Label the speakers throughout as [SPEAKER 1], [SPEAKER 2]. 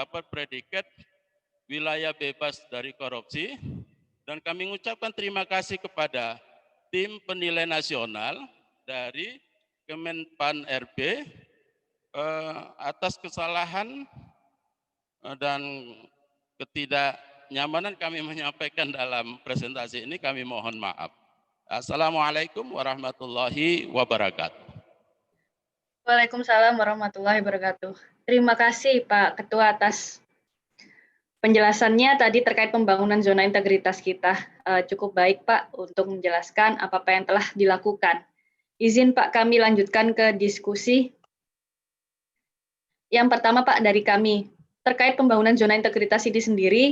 [SPEAKER 1] mendapat predikat wilayah bebas dari korupsi, dan kami mengucapkan terima kasih kepada tim penilai nasional dari Kemenpan RB atas kesalahan dan ketidaknyamanan kami menyampaikan dalam presentasi ini, kami mohon maaf. Assalamualaikum warahmatullahi wabarakatuh.
[SPEAKER 2] Waalaikumsalam warahmatullahi wabarakatuh. Terima kasih Pak Ketua atas penjelasannya tadi terkait pembangunan zona integritas kita. Cukup baik Pak untuk menjelaskan apa yang telah dilakukan. Izin Pak kami lanjutkan ke diskusi. Yang pertama Pak dari kami, terkait pembangunan zona integritas ini sendiri,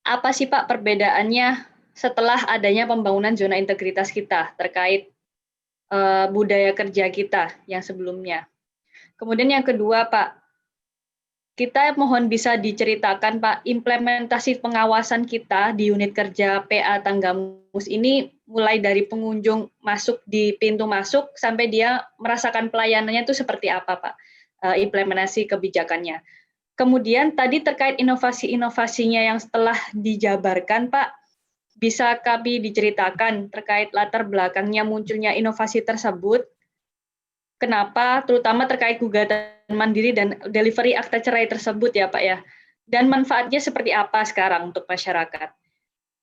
[SPEAKER 2] apa sih Pak perbedaannya setelah adanya pembangunan zona integritas kita terkait budaya kerja kita yang sebelumnya. Kemudian yang kedua Pak, kita mohon bisa diceritakan Pak, implementasi pengawasan kita di unit kerja PA Tanggamus ini mulai dari pengunjung masuk di pintu masuk sampai dia merasakan pelayanannya itu seperti apa Pak, implementasi kebijakannya. Kemudian tadi terkait inovasi-inovasinya yang setelah dijabarkan Pak, bisa kami diceritakan terkait latar belakangnya munculnya inovasi tersebut, kenapa, terutama terkait gugatan mandiri dan delivery akta cerai tersebut ya Pak ya, dan manfaatnya seperti apa sekarang untuk masyarakat.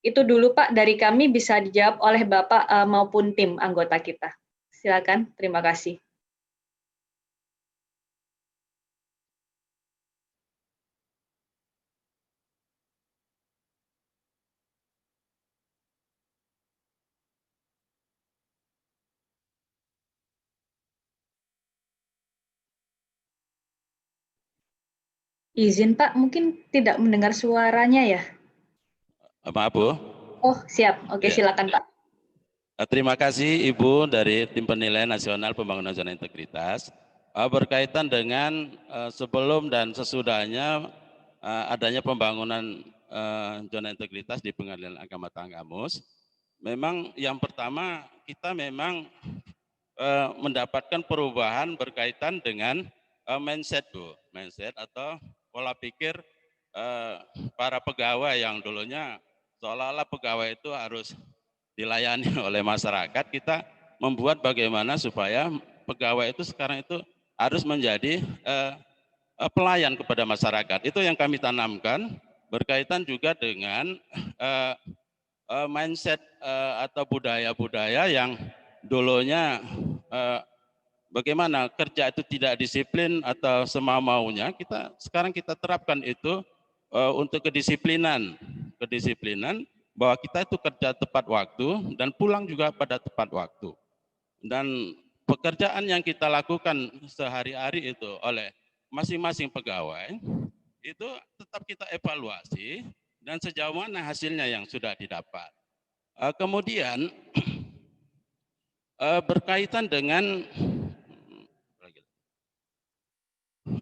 [SPEAKER 2] Itu dulu Pak dari kami, bisa dijawab oleh Bapak maupun tim anggota kita. Silakan, terima kasih. Izin Pak, mungkin tidak mendengar suaranya ya?
[SPEAKER 1] Maaf Bu.
[SPEAKER 2] Oh siap, oke silakan Pak.
[SPEAKER 1] Terima kasih Ibu dari tim penilaian nasional pembangunan zona integritas. Berkaitan dengan sebelum dan sesudahnya adanya pembangunan zona integritas di Pengadilan Agama Tanggamus, memang yang pertama kita memang mendapatkan perubahan berkaitan dengan mindset Bu, mindset atau pola pikir para pegawai yang dulunya seolah-olah pegawai itu harus dilayani oleh masyarakat. Kita membuat bagaimana supaya pegawai itu sekarang itu harus menjadi pelayan kepada masyarakat. Itu yang kami tanamkan, berkaitan juga dengan mindset atau budaya-budaya yang dulunya bagaimana kerja itu tidak disiplin atau semau-maunya, sekarang kita terapkan itu untuk kedisiplinan bahwa kita itu kerja tepat waktu dan pulang juga pada tepat waktu. Dan pekerjaan yang kita lakukan sehari-hari itu oleh masing-masing pegawai itu tetap kita evaluasi dan sejauh mana hasilnya yang sudah didapat. Kemudian berkaitan dengan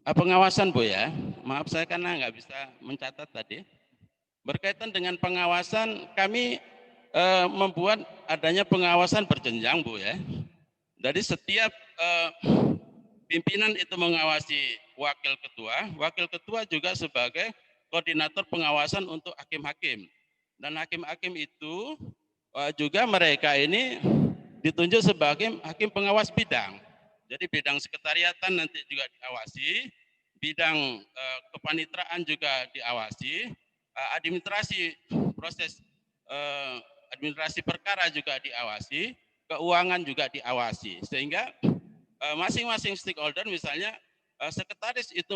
[SPEAKER 1] pengawasan Bu ya, maaf saya karena nggak bisa mencatat tadi. Berkaitan dengan pengawasan, kami membuat adanya pengawasan berjenjang Bu ya. Jadi setiap pimpinan itu mengawasi wakil ketua juga sebagai koordinator pengawasan untuk hakim-hakim. Dan hakim-hakim itu juga mereka ini ditunjuk sebagai hakim pengawas bidang. Jadi bidang sekretariatan nanti juga diawasi, bidang kepanitraan juga diawasi, administrasi proses administrasi perkara juga diawasi, keuangan juga diawasi, sehingga masing-masing stakeholder, misalnya sekretaris itu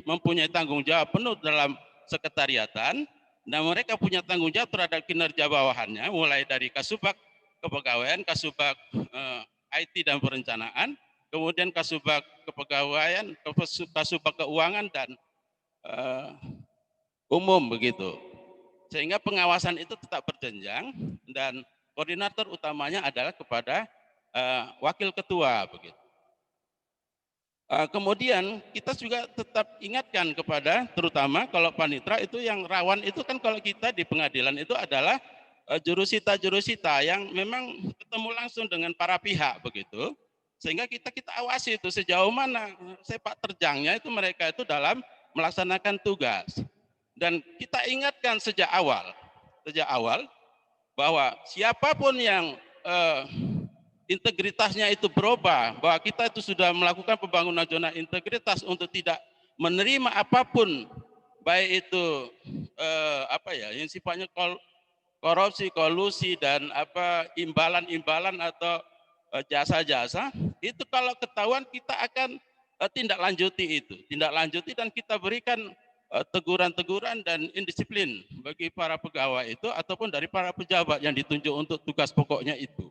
[SPEAKER 1] mempunyai tanggung jawab penuh dalam sekretariatan, dan mereka punya tanggung jawab terhadap kinerja bawahannya, mulai dari Kasubag Kepegawaian, Kasubag IT dan Perencanaan, kemudian Kasubag Kepegawaian, Kasubag Keuangan dan umum begitu. Sehingga pengawasan itu tetap berjenjang dan koordinator utamanya adalah kepada wakil ketua begitu. Kemudian kita juga tetap ingatkan kepada, terutama kalau panitra itu yang rawan itu kan kalau kita di pengadilan itu adalah jurusita yang memang ketemu langsung dengan para pihak begitu, sehingga kita awasi itu sejauh mana sepak terjangnya itu mereka itu dalam melaksanakan tugas. Dan kita ingatkan sejak awal bahwa siapapun yang integritasnya itu berubah, bahwa kita itu sudah melakukan pembangunan zona integritas untuk tidak menerima apapun, baik itu yang sifatnya korupsi, kolusi, dan imbalan-imbalan atau jasa-jasa, itu kalau ketahuan kita akan tindak lanjuti dan kita berikan teguran-teguran dan indisiplin bagi para pegawai itu ataupun dari para pejabat yang ditunjuk untuk tugas pokoknya itu.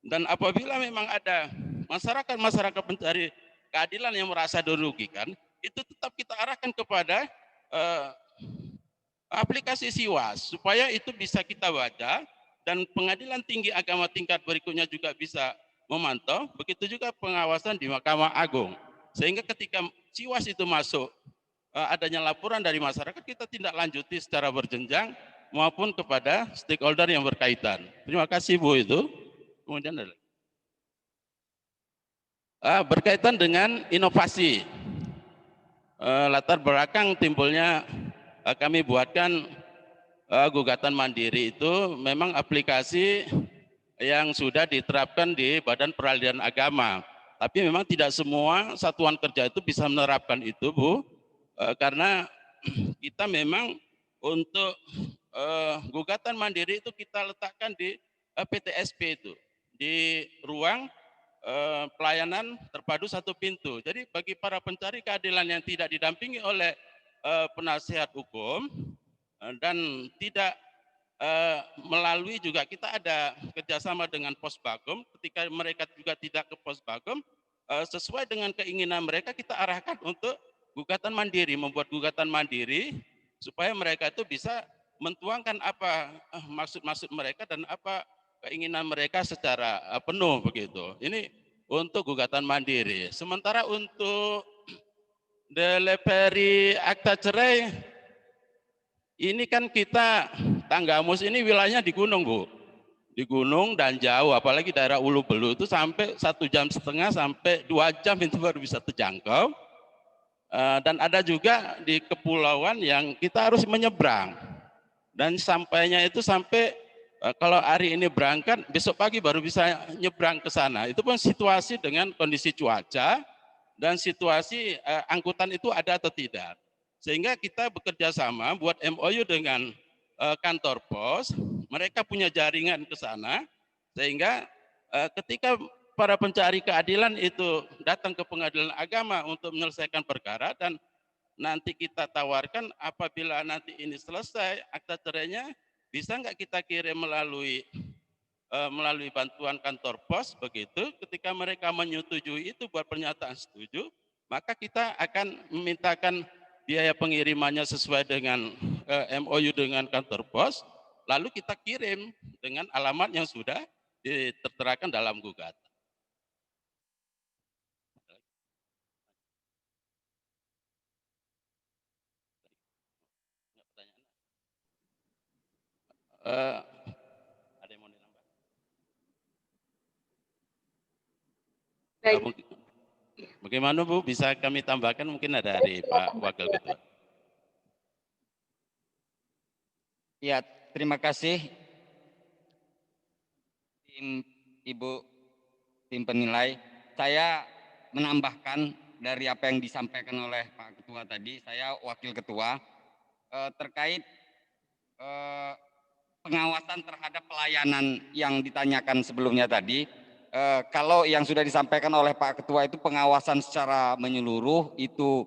[SPEAKER 1] Dan apabila memang ada masyarakat pencari keadilan yang merasa dirugikan, itu tetap kita arahkan kepada aplikasi Siwas supaya itu bisa kita baca dan Pengadilan Tinggi Agama tingkat berikutnya juga bisa memantau, begitu juga pengawasan di Mahkamah Agung. Sehingga ketika Siwas itu masuk, adanya laporan dari masyarakat, kita tindak lanjuti secara berjenjang maupun kepada stakeholder yang berkaitan. Terima kasih Bu itu. Kemudian berkaitan dengan inovasi, latar belakang timbulnya kami buatkan gugatan mandiri itu memang aplikasi yang sudah diterapkan di Badan Peradilan Agama. Tapi memang tidak semua satuan kerja itu bisa menerapkan itu, Bu, karena kita memang untuk gugatan mandiri itu kita letakkan di PTSP itu, di ruang pelayanan terpadu satu pintu. Jadi bagi para pencari keadilan yang tidak didampingi oleh penasihat hukum dan tidak melalui juga kita ada kerjasama dengan Posbagom, ketika mereka juga tidak ke Posbagom, sesuai dengan keinginan mereka kita arahkan untuk gugatan mandiri, membuat gugatan mandiri supaya mereka itu bisa mentuangkan apa maksud-maksud mereka dan apa keinginan mereka secara penuh begitu. Ini untuk gugatan mandiri. Sementara untuk delivery akta cerai, ini kan kita Tanggamus ini wilayahnya di gunung, Bu. Di gunung dan jauh, apalagi daerah Ulu Belu itu sampai 1,5 jam sampai 2 jam itu baru bisa terjangkau. Dan ada juga di kepulauan yang kita harus menyeberang. Dan sampainya itu sampai kalau hari ini berangkat, besok pagi baru bisa nyebrang ke sana. Itu pun situasi dengan kondisi cuaca dan situasi angkutan itu ada atau tidak. Sehingga kita bekerja sama buat MOU dengan kantor pos, mereka punya jaringan ke sana, sehingga ketika para pencari keadilan itu datang ke Pengadilan Agama untuk menyelesaikan perkara dan nanti kita tawarkan apabila nanti ini selesai akta cerainya, bisa nggak kita kirim melalui bantuan kantor pos begitu. Ketika mereka menyetujui itu buat pernyataan setuju, maka kita akan memintakan biaya pengirimannya sesuai dengan MOU dengan kantor pos, lalu kita kirim dengan alamat yang sudah terterakan dalam gugatan. Ada yang mau ditambah? Bagaimana Bu, bisa kami tambahkan, mungkin ada dari Pak Wakil Ketua.
[SPEAKER 3] Ya, terima kasih tim penilai. Saya menambahkan dari apa yang disampaikan oleh Pak Ketua tadi, saya Wakil Ketua, terkait pengawasan terhadap pelayanan yang ditanyakan sebelumnya tadi. Kalau yang sudah disampaikan oleh Pak Ketua itu pengawasan secara menyeluruh itu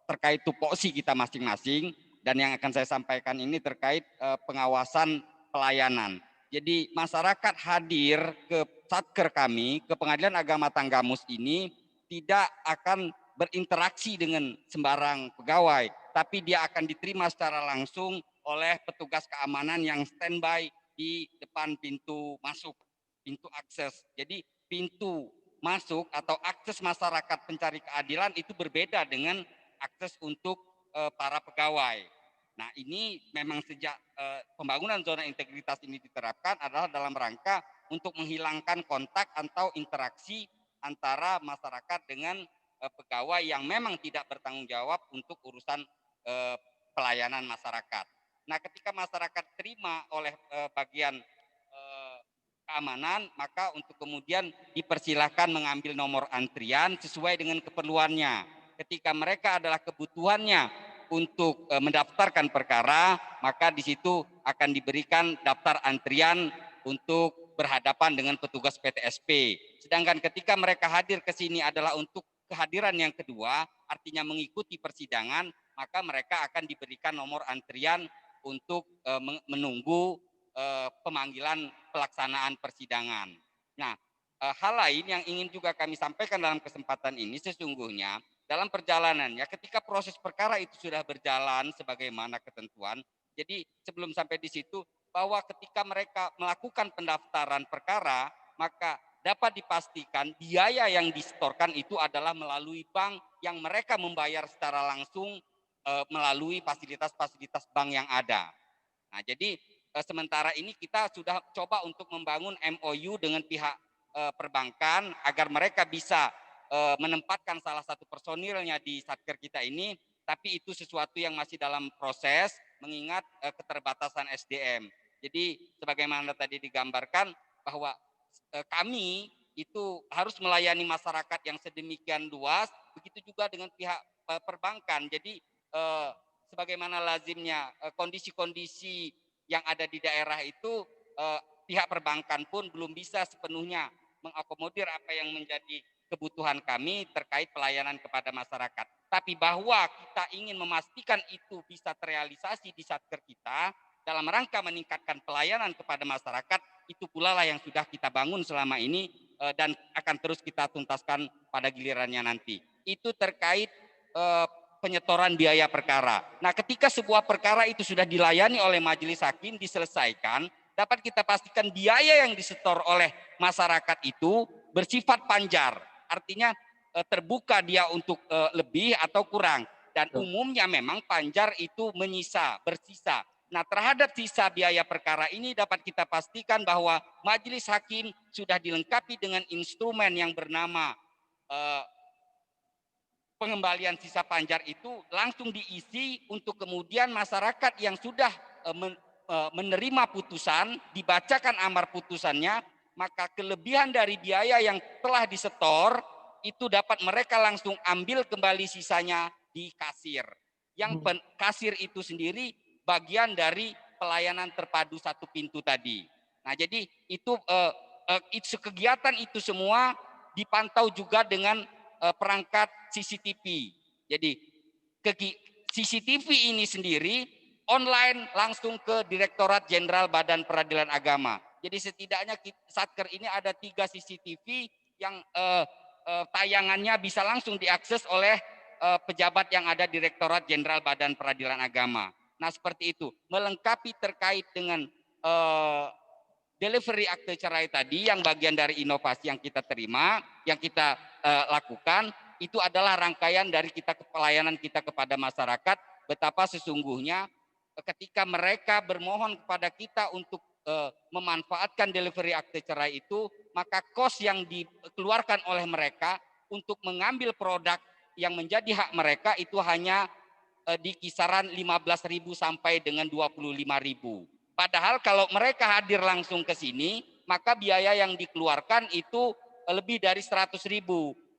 [SPEAKER 3] terkait tupoksi kita masing-masing, dan yang akan saya sampaikan ini terkait pengawasan pelayanan. Jadi masyarakat hadir ke satker kami, ke Pengadilan Agama Tanggamus ini tidak akan berinteraksi dengan sembarang pegawai, tapi dia akan diterima secara langsung oleh petugas keamanan yang standby di depan pintu masuk, pintu akses. Jadi pintu masuk atau akses masyarakat pencari keadilan itu berbeda dengan akses untuk para pegawai. Nah, ini memang sejak pembangunan zona integritas ini diterapkan adalah dalam rangka untuk menghilangkan kontak atau interaksi antara masyarakat dengan pegawai yang memang tidak bertanggung jawab untuk urusan pelayanan masyarakat. Nah, ketika masyarakat terima oleh bagian keamanan, maka untuk kemudian dipersilahkan mengambil nomor antrian sesuai dengan keperluannya. Ketika mereka adalah kebutuhannya untuk mendaftarkan perkara, maka di situ akan diberikan daftar antrian untuk berhadapan dengan petugas PTSP. Sedangkan ketika mereka hadir ke sini adalah untuk kehadiran yang kedua, artinya mengikuti persidangan, maka mereka akan diberikan nomor antrian untuk menunggu pemanggilan pelaksanaan persidangan. Nah, hal lain yang ingin juga kami sampaikan dalam kesempatan ini, sesungguhnya dalam perjalanannya ketika proses perkara itu sudah berjalan sebagaimana ketentuan, jadi sebelum sampai di situ bahwa ketika mereka melakukan pendaftaran perkara, maka dapat dipastikan biaya yang disetorkan itu adalah melalui bank yang mereka membayar secara langsung melalui fasilitas-fasilitas bank yang ada. Nah, jadi sementara ini kita sudah coba untuk membangun MOU dengan pihak perbankan agar mereka bisa menempatkan salah satu personilnya di Satker kita ini, tapi itu sesuatu yang masih dalam proses mengingat keterbatasan SDM. Jadi sebagaimana tadi digambarkan bahwa kami itu harus melayani masyarakat yang sedemikian luas, begitu juga dengan pihak perbankan. Jadi sebagaimana lazimnya kondisi-kondisi yang ada di daerah itu pihak perbankan pun belum bisa sepenuhnya mengakomodir apa yang menjadi kebutuhan kami terkait pelayanan kepada masyarakat. Tapi bahwa kita ingin memastikan itu bisa terrealisasi di Satker kita dalam rangka meningkatkan pelayanan kepada masyarakat, itu pula lah yang sudah kita bangun selama ini dan akan terus kita tuntaskan pada gilirannya nanti. Itu terkait penyetoran biaya perkara. Nah, ketika sebuah perkara itu sudah dilayani oleh majelis hakim, diselesaikan, dapat kita pastikan biaya yang disetor oleh masyarakat itu bersifat panjar. Artinya terbuka dia untuk lebih atau kurang. Dan umumnya memang panjar itu menyisa, bersisa. Nah, terhadap sisa biaya perkara ini dapat kita pastikan bahwa majelis hakim sudah dilengkapi dengan instrumen yang bernama pengembalian sisa panjar itu langsung diisi untuk kemudian masyarakat yang sudah menerima putusan, dibacakan amar putusannya, maka kelebihan dari biaya yang telah disetor itu dapat mereka langsung ambil kembali sisanya di kasir. Yang kasir itu sendiri bagian dari pelayanan terpadu satu pintu tadi. Nah, jadi itu kegiatan itu semua dipantau juga dengan perangkat CCTV. Jadi CCTV ini sendiri online langsung ke Direktorat Jenderal Badan Peradilan Agama. Jadi setidaknya Satker ini ada 3 CCTV yang tayangannya bisa langsung diakses oleh pejabat yang ada Direktorat Jenderal Badan Peradilan Agama. Nah, seperti itu. Melengkapi terkait dengan delivery akte cerai tadi yang bagian dari inovasi yang kita terima, yang kita lakukan, itu adalah rangkaian dari kita pelayanan kita kepada masyarakat, betapa sesungguhnya ketika mereka bermohon kepada kita untuk memanfaatkan delivery akte cerai itu, maka kos yang dikeluarkan oleh mereka untuk mengambil produk yang menjadi hak mereka itu hanya di kisaran 15.000 sampai dengan 25.000. Padahal kalau mereka hadir langsung ke sini, maka biaya yang dikeluarkan itu lebih dari 100.000.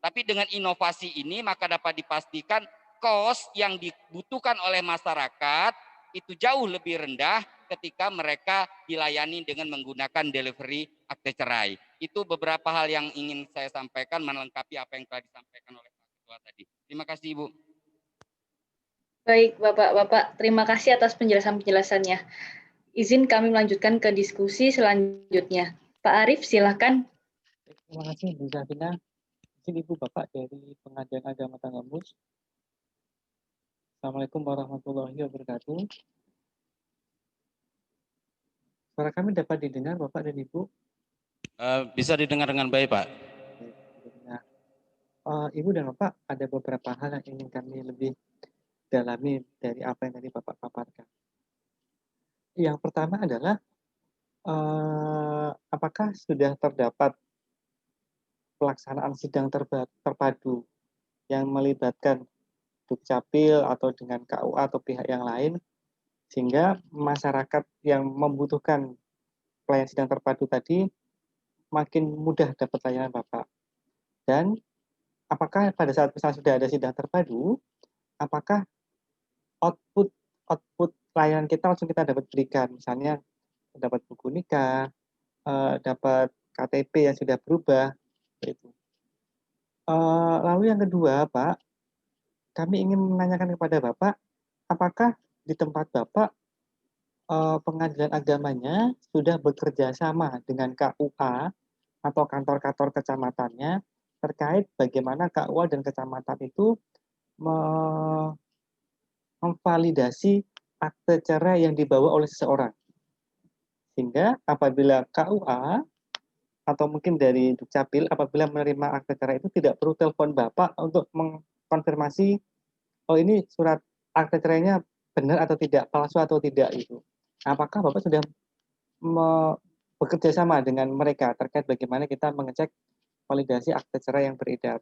[SPEAKER 3] Tapi dengan inovasi ini maka dapat dipastikan kos yang dibutuhkan oleh masyarakat itu jauh lebih rendah ketika mereka dilayani dengan menggunakan delivery akte cerai. Itu beberapa hal yang ingin saya sampaikan melengkapi apa yang telah disampaikan oleh Pak Ketua tadi. Terima kasih, Ibu.
[SPEAKER 2] Baik, Bapak-Bapak, terima kasih atas penjelasan-penjelasannya. Izin kami melanjutkan ke diskusi selanjutnya. Pak Arief, silakan.
[SPEAKER 4] Terima kasih, Bu Safina. Izin Ibu Bapak dari Pengadilan Agama Tanggamus. Assalamualaikum warahmatullahi wabarakatuh. Suara kami dapat didengar Bapak dan Ibu?
[SPEAKER 1] Bisa didengar dengan baik, Pak.
[SPEAKER 4] Nah, Ibu dan Bapak, ada beberapa hal yang ingin kami lebih dalami dari apa yang tadi Bapak paparkan. Yang pertama adalah apakah sudah terdapat pelaksanaan sidang terpadu yang melibatkan Dukcapil atau dengan KUA atau pihak yang lain, sehingga masyarakat yang membutuhkan pelayanan sidang terpadu tadi makin mudah dapat layanan Bapak. Dan apakah pada saat misalnya sudah ada sidang terpadu, apakah output output layanan kita langsung kita dapat berikan, misalnya dapat buku nikah, dapat KTP yang sudah berubah, itu. Lalu yang kedua, Pak, kami ingin menanyakan kepada Bapak, apakah di tempat Bapak pengadilan agamanya sudah bekerja sama dengan KUA atau kantor-kantor kecamatannya terkait bagaimana KUA dan kecamatan itu memvalidasi akte cerai yang dibawa oleh seseorang. Sehingga apabila KUA atau mungkin dari Dukcapil apabila menerima akte cerai itu tidak perlu telepon Bapak untuk mengkonfirmasi oh ini surat akte cerainya benar atau tidak, palsu atau tidak itu. Apakah Bapak sudah bekerja sama dengan mereka terkait bagaimana kita mengecek validasi akte cerai yang beredar?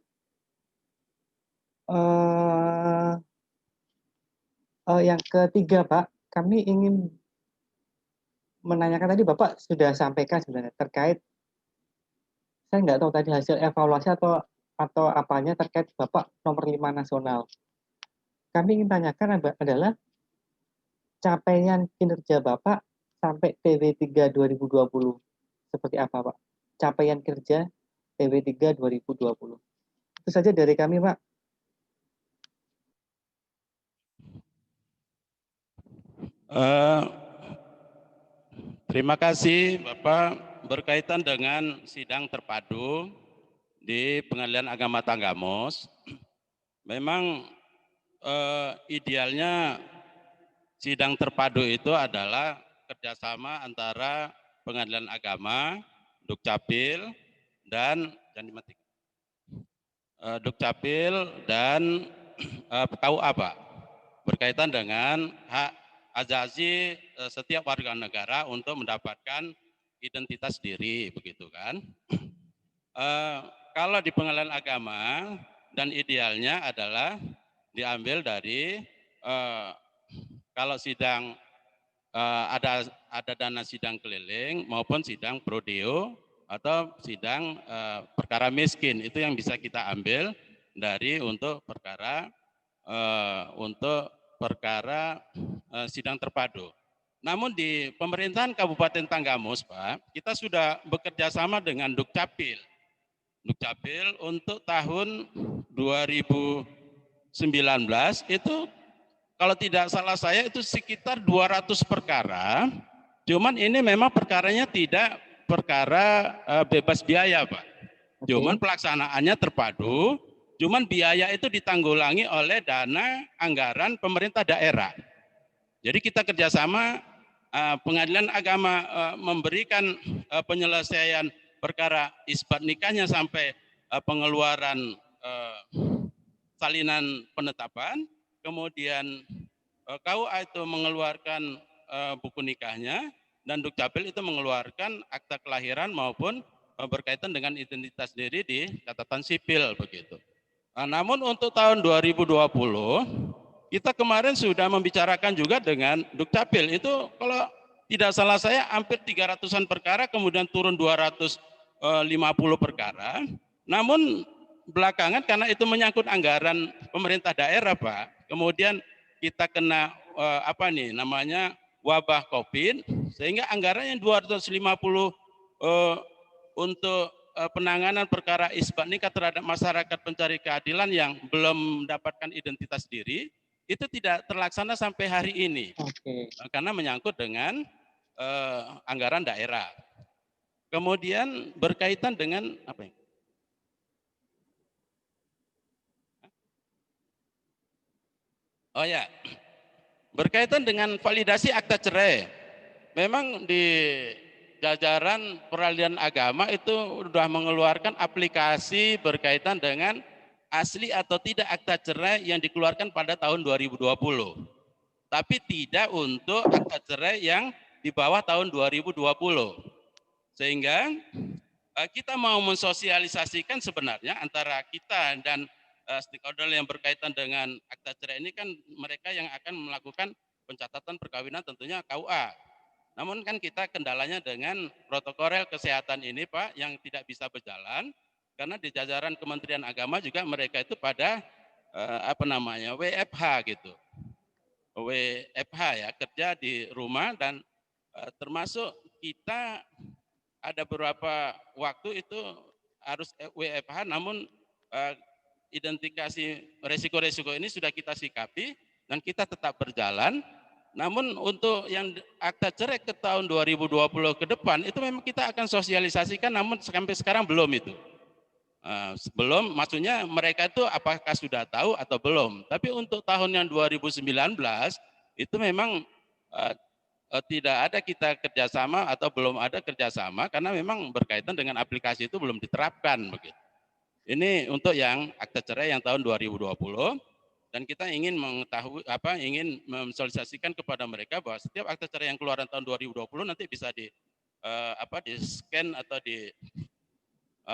[SPEAKER 4] Yang ketiga, Pak, kami ingin menanyakan tadi Bapak sudah sampaikan sebenarnya terkait saya nggak tahu tadi hasil evaluasi atau apanya terkait Bapak nomor 5 nasional. Kami ingin tanyakan adalah capaian kinerja Bapak sampai PW3 2020 seperti apa, Pak? Capaian kerja PW3 2020. Itu saja dari kami, Pak.
[SPEAKER 1] Terima kasih Bapak. Berkaitan dengan sidang terpadu di Pengadilan Agama Tanggamus, memang idealnya sidang terpadu itu adalah kerjasama antara Pengadilan Agama, Dukcapil, dan Dukcapil dan KUA, Pak, berkaitan dengan hak azazi setiap warga negara untuk mendapatkan identitas diri, begitu kan? Kalau di Pengadilan Agama dan idealnya adalah diambil dari kalau sidang ada dana sidang keliling maupun sidang prodeo atau sidang perkara miskin, itu yang bisa kita ambil dari untuk perkara sidang terpadu. Namun di pemerintahan Kabupaten Tanggamus, Pak, kita sudah bekerja sama dengan Dukcapil. Dukcapil untuk tahun 2019 itu kalau tidak salah saya itu sekitar 200 perkara. Cuman ini memang perkaranya tidak perkara bebas biaya, Pak. Cuman pelaksanaannya terpadu, cuman biaya itu ditanggulangi oleh dana anggaran pemerintah daerah. Jadi kita kerjasama Pengadilan Agama memberikan penyelesaian perkara isbat nikahnya sampai pengeluaran salinan penetapan, kemudian KUA itu mengeluarkan buku nikahnya, dan Dukcapil itu mengeluarkan akta kelahiran maupun berkaitan dengan identitas diri di catatan sipil, begitu. Namun untuk tahun 2020 kita kemarin sudah membicarakan juga dengan Dukcapil, itu kalau tidak salah saya hampir 300-an perkara, kemudian turun 250 perkara. Namun belakangan karena itu menyangkut anggaran pemerintah daerah, Pak, kemudian kita kena wabah COVID, sehingga anggaran yang 250 untuk penanganan perkara isbat nikah terhadap masyarakat pencari keadilan yang belum mendapatkan identitas diri itu tidak terlaksana sampai hari ini. Karena menyangkut dengan anggaran daerah. Kemudian berkaitan dengan apa ya? Oh ya, berkaitan dengan validasi akta cerai. Memang di jajaran peradilan agama itu sudah mengeluarkan aplikasi berkaitan dengan asli atau tidak akta cerai yang dikeluarkan pada tahun 2020. Tapi tidak untuk akta cerai yang di bawah tahun 2020. Sehingga kita mau mensosialisasikan sebenarnya antara kita dan stakeholder yang berkaitan dengan akta cerai ini kan mereka yang akan melakukan pencatatan perkawinan tentunya KUA. Namun kan kita kendalanya dengan protokol kesehatan ini Pak yang tidak bisa berjalan karena di jajaran Kementerian Agama juga mereka itu pada WFH gitu. WFH ya, kerja di rumah dan termasuk kita ada beberapa waktu itu harus WFH namun identifikasi resiko-resiko ini sudah kita sikapi dan kita tetap berjalan. Namun untuk yang akta cerai ke tahun 2020 ke depan itu memang kita akan sosialisasikan namun sampai sekarang belum itu. Belum, maksudnya mereka itu apakah sudah tahu atau belum. Tapi untuk tahun yang 2019 itu memang tidak ada kita kerjasama atau belum ada kerjasama karena memang berkaitan dengan aplikasi itu belum diterapkan begitu. Ini untuk yang akta cerai yang tahun 2020 dan kita ingin mengetahui ingin mensosialisasikan kepada mereka bahwa setiap akta cerai yang keluaran tahun 2020 nanti bisa di scan atau di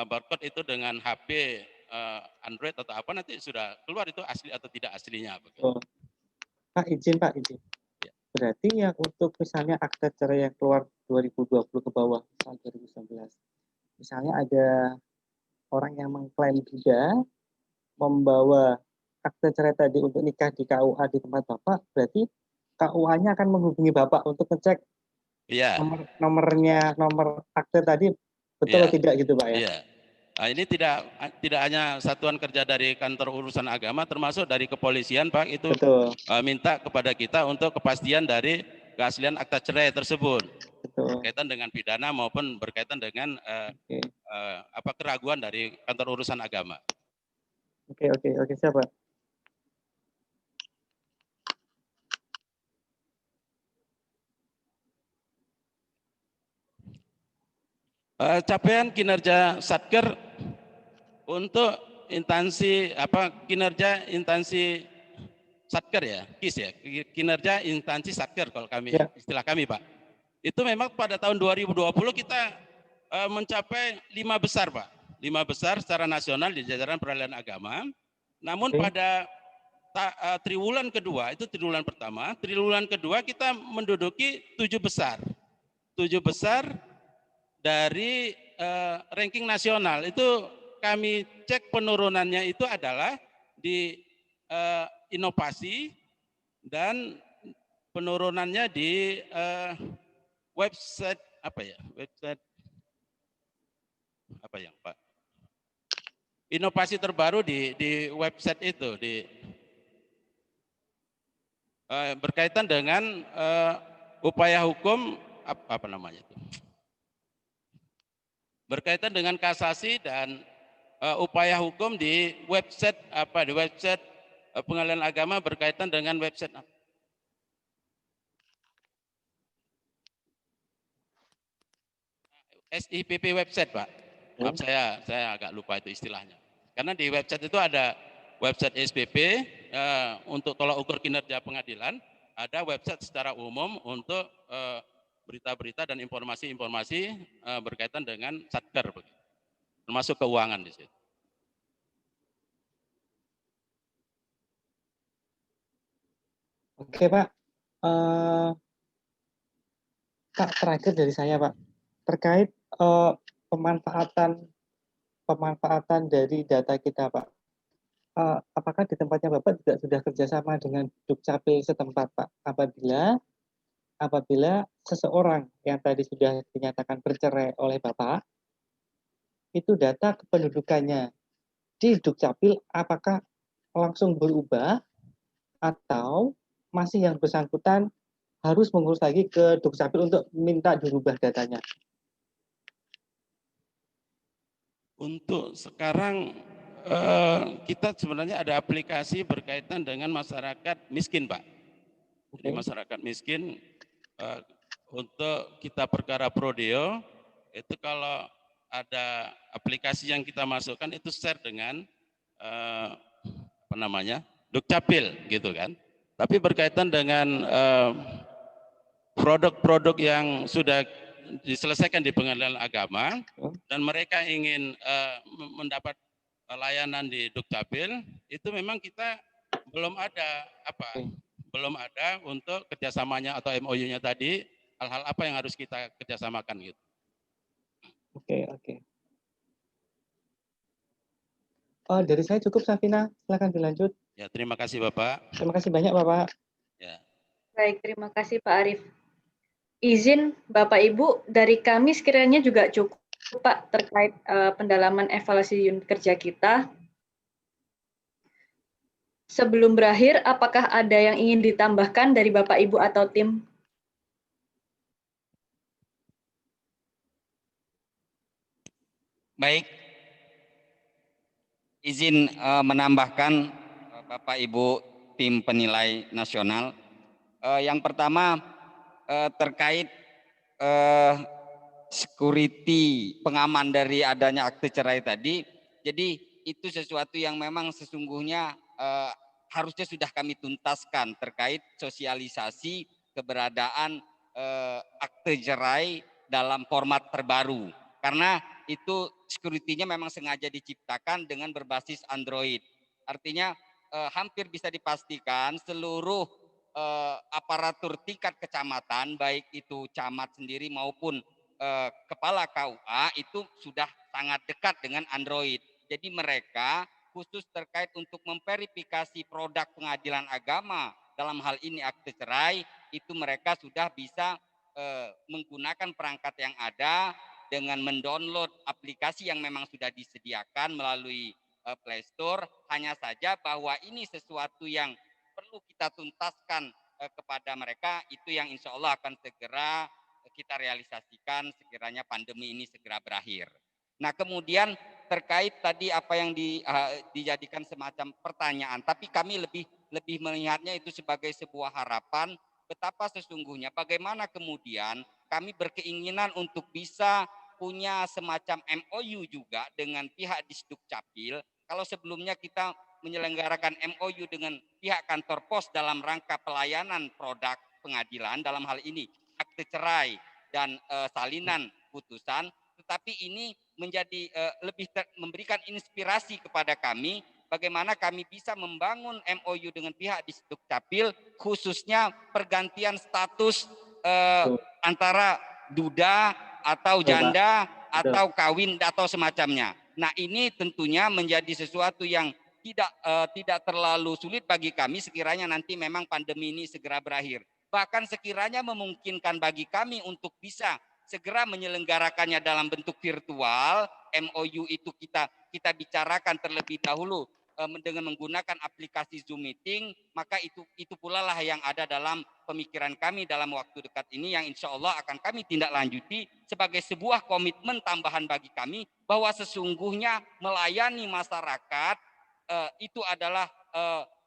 [SPEAKER 1] barcode itu dengan HP Android atau apa nanti sudah keluar itu asli atau tidak aslinya begitu.
[SPEAKER 4] Oh. Pak izin. Ya. Berarti yang untuk misalnya akta cerai yang keluar 2020 ke bawah sampai 2019. Misalnya ada orang yang mengklaim juga membawa akte cerai tadi untuk nikah di KUA di tempat Bapak, berarti KUA-nya akan menghubungi Bapak untuk ngecek nomor akte tadi betul atau tidak gitu Pak ya?
[SPEAKER 1] Iya. Nah, ini tidak hanya satuan kerja dari kantor urusan agama, termasuk dari kepolisian Pak itu minta kepada kita untuk kepastian dari keaslian akta cerai tersebut. Betul. Berkaitan dengan pidana maupun berkaitan dengan keraguan dari kantor urusan agama.
[SPEAKER 4] Oke, siapa?
[SPEAKER 1] Capaian kinerja Satker untuk kinerja instansi Satker ya, KIS ya, kinerja instansi Satker kalau kami istilah kami Pak. Itu memang pada tahun 2020 kita mencapai 5 besar Pak. 5 besar secara nasional di jajaran peradilan agama. Namun pada triwulan kedua, itu triwulan pertama, triwulan kedua kita menduduki 7 besar. 7 besar dari ranking nasional. Itu kami cek penurunannya itu adalah di inovasi dan penurunannya di website Pak? Inovasi terbaru di website itu berkaitan dengan upaya hukum berkaitan dengan kasasi dan upaya hukum di website pengadilan agama berkaitan dengan website SIPP website Pak. Maaf saya agak lupa itu istilahnya. Karena di website itu ada website SPP untuk tolak ukur kinerja pengadilan, ada website secara umum untuk berita-berita dan informasi-informasi berkaitan dengan Satker, termasuk keuangan di situ.
[SPEAKER 4] Oke Pak, Pak terakhir dari saya Pak, terkait pemanfaatan dari data kita Pak. Apakah di tempatnya Bapak juga sudah kerjasama dengan Dukcapil setempat Pak? Apabila seseorang yang tadi sudah dinyatakan bercerai oleh Bapak, itu data kependudukannya di Dukcapil apakah langsung berubah atau masih yang bersangkutan harus mengurus lagi ke Dukcapil untuk minta dirubah datanya?
[SPEAKER 1] Untuk sekarang kita sebenarnya ada aplikasi berkaitan dengan masyarakat miskin Pak. Jadi masyarakat miskin untuk kita perkara prodeo itu kalau ada aplikasi yang kita masukkan itu share dengan Dukcapil gitu kan. Tapi berkaitan dengan produk-produk yang sudah diselesaikan di pengadilan agama dan mereka ingin mendapat layanan di Dukcapil itu memang kita belum ada belum ada untuk kerjasamanya atau MOU-nya tadi, hal-hal apa yang harus kita kerjasamakan gitu.
[SPEAKER 4] Oke. Oh, dari saya cukup, Safina. Silakan dilanjut.
[SPEAKER 1] Ya, terima kasih Bapak.
[SPEAKER 4] Terima kasih banyak, Bapak.
[SPEAKER 1] Ya.
[SPEAKER 2] Baik, terima kasih Pak Arief. Izin Bapak Ibu, dari kami sekiranya juga cukup Pak terkait pendalaman evaluasi unit kerja kita. Sebelum berakhir, apakah ada yang ingin ditambahkan dari Bapak Ibu atau tim?
[SPEAKER 3] Baik, izin menambahkan Bapak Ibu tim penilai nasional. Yang pertama terkait security pengaman dari adanya akte cerai tadi. Jadi itu sesuatu yang memang sesungguhnya harusnya sudah kami tuntaskan terkait sosialisasi keberadaan akte cerai dalam format terbaru. Karena itu security-nya memang sengaja diciptakan dengan berbasis Android. Artinya hampir bisa dipastikan seluruh aparatur tingkat kecamatan, baik itu camat sendiri maupun kepala KUA itu sudah sangat dekat dengan Android. Jadi mereka khusus terkait untuk memverifikasi produk pengadilan agama dalam hal ini akte cerai, itu mereka sudah bisa menggunakan perangkat yang ada dengan mendownload aplikasi yang memang sudah disediakan melalui Play Store. Hanya saja bahwa ini sesuatu yang perlu kita tuntaskan kepada mereka, itu yang insya Allah akan segera kita realisasikan sekiranya pandemi ini segera berakhir. Nah, kemudian terkait tadi apa yang dijadikan semacam pertanyaan, tapi kami lebih melihatnya itu sebagai sebuah harapan betapa sesungguhnya bagaimana kemudian kami berkeinginan untuk bisa punya semacam MOU juga dengan pihak Disdukcapil. Kalau sebelumnya kita menyelenggarakan MOU dengan pihak kantor pos dalam rangka pelayanan produk pengadilan, dalam hal ini akte cerai dan salinan putusan, tetapi ini menjadi lebih memberikan inspirasi kepada kami bagaimana kami bisa membangun MOU dengan pihak Disdukcapil, khususnya pergantian status antara duda atau janda atau kawin atau semacamnya. Nah, ini tentunya menjadi sesuatu yang tidak terlalu sulit bagi kami sekiranya nanti memang pandemi ini segera berakhir. Bahkan sekiranya memungkinkan bagi kami untuk bisa segera menyelenggarakannya dalam bentuk virtual, MOU itu kita bicarakan terlebih dahulu dengan menggunakan aplikasi Zoom Meeting, maka itu pula lah yang ada dalam pemikiran kami dalam waktu dekat ini, yang insya Allah akan kami tindak lanjuti sebagai sebuah komitmen tambahan bagi kami bahwa sesungguhnya melayani masyarakat itu adalah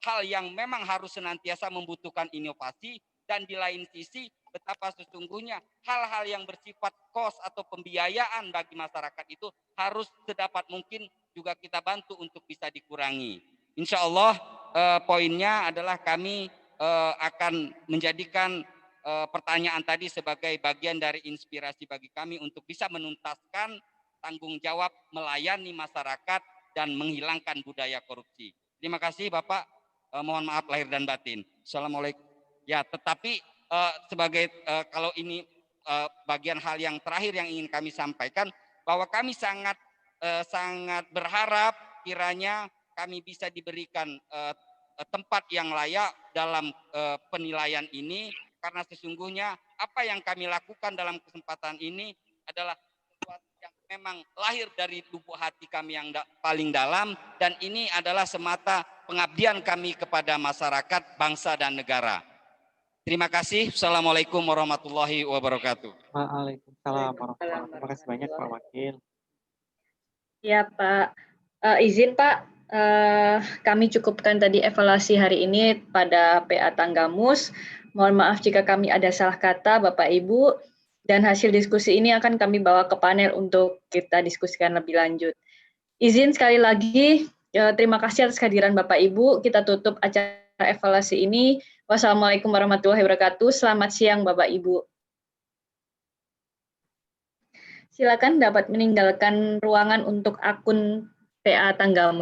[SPEAKER 3] hal yang memang harus senantiasa membutuhkan inovasi, dan di lain sisi betapa sesungguhnya hal-hal yang bersifat cost atau pembiayaan bagi masyarakat itu harus sedapat mungkin juga kita bantu untuk bisa dikurangi. Insya Allah poinnya adalah kami akan menjadikan pertanyaan tadi sebagai bagian dari inspirasi bagi kami untuk bisa menuntaskan tanggung jawab melayani masyarakat dan menghilangkan budaya korupsi. Terima kasih Bapak, mohon maaf lahir dan batin. Assalamualaikum. Ya, tetapi sebagai kalau ini bagian hal yang terakhir yang ingin kami sampaikan, bahwa kami sangat berharap kiranya kami bisa diberikan tempat yang layak dalam penilaian ini, karena sesungguhnya apa yang kami lakukan dalam kesempatan ini adalah sesuatu yang memang lahir dari lubuk hati kami yang paling dalam, dan ini adalah semata pengabdian kami kepada masyarakat, bangsa dan negara. Terima kasih. Assalamualaikum warahmatullahi wabarakatuh.
[SPEAKER 4] Waalaikumsalam warahmatullahi wabarakatuh. Terima kasih banyak Pak Wakil.
[SPEAKER 2] Ya Pak, izin Pak, kami cukupkan tadi evaluasi hari ini pada PA Tanggamus. Mohon maaf jika kami ada salah kata Bapak Ibu, dan hasil diskusi ini akan kami bawa ke panel untuk kita diskusikan lebih lanjut. Izin sekali lagi, terima kasih atas kehadiran Bapak Ibu. Kita tutup acara evaluasi ini. Wassalamualaikum warahmatullahi wabarakatuh. Selamat siang Bapak Ibu. Silakan dapat meninggalkan ruangan untuk akun PA Tanggamu